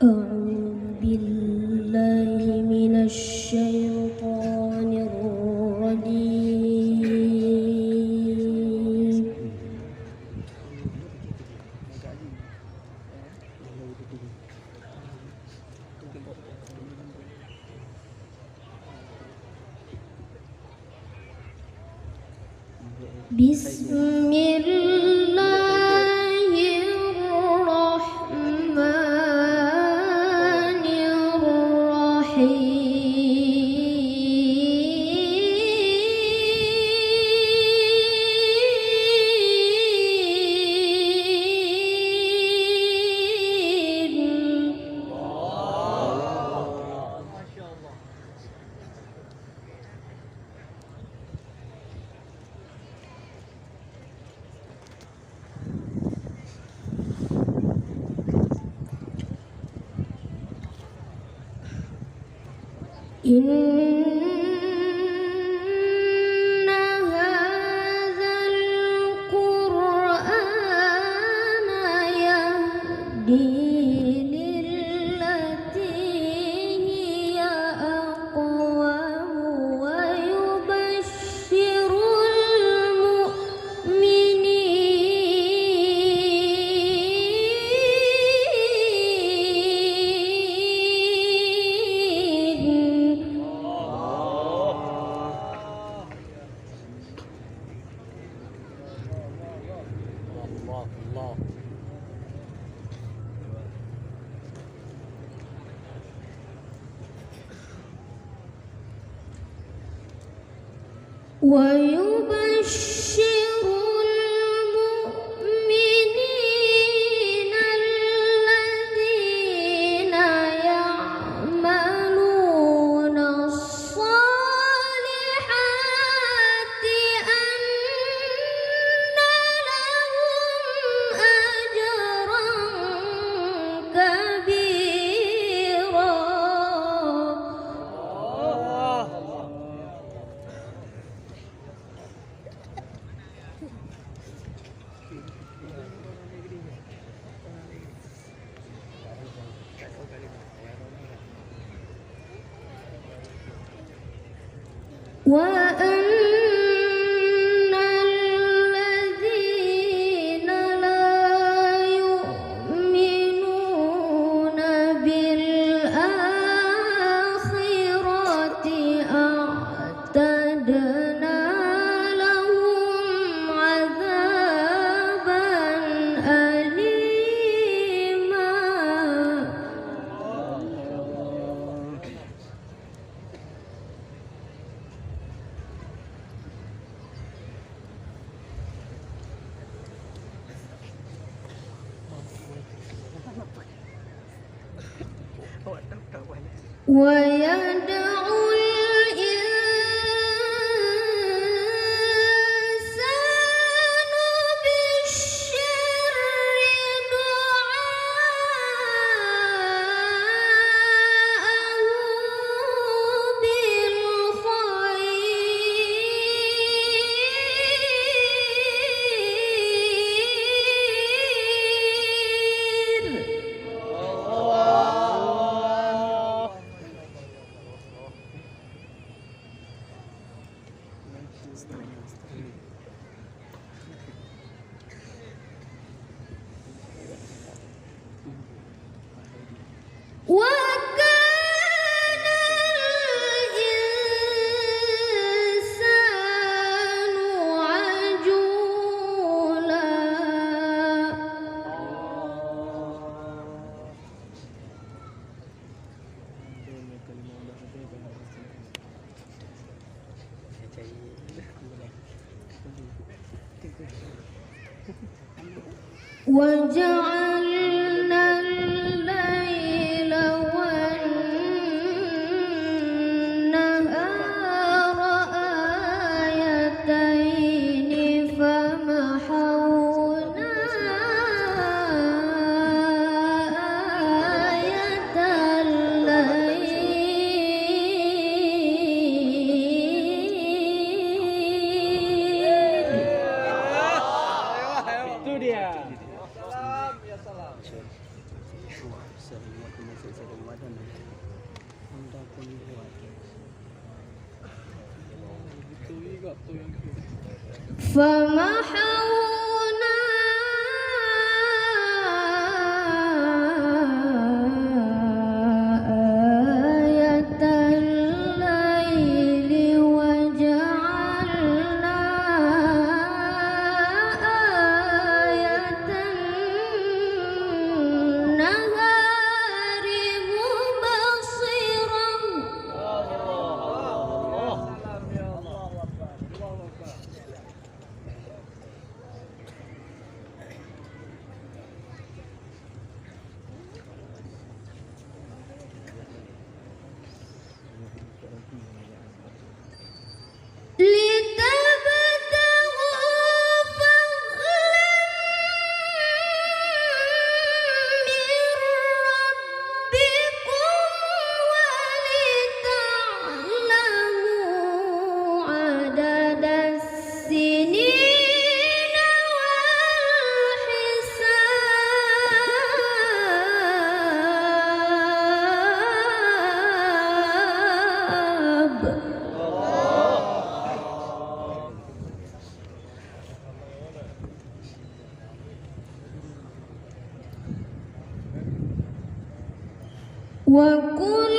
أعوذ بالله من الشيطان الرجيم. بسم الله الرحمن الرحيم. إن هذا القرآن يهدي للتي هي أقوم ويبشر المؤمنين الذين يعملون الصالحات أن لهم أجرا كبيرا. وأن الذين لا يؤمنون بالآخرة أعتدنا لهم عذابا أليما. ويدعو الإنسان بالشر دعاءه وكان الإنسان عجولا. وجعلنا الليل والنهار آيتين فمحونا آية الليل. Itu dia. Salam ya salam. Sehingga masuk satu wadah nanti anda pun buat itu juga tu yang فمحونا آية الليل وجعلنا آية النهار مبصرا لتبتغوا فضلا من ربكم ولتعلموا عدد السنين والحساب وكل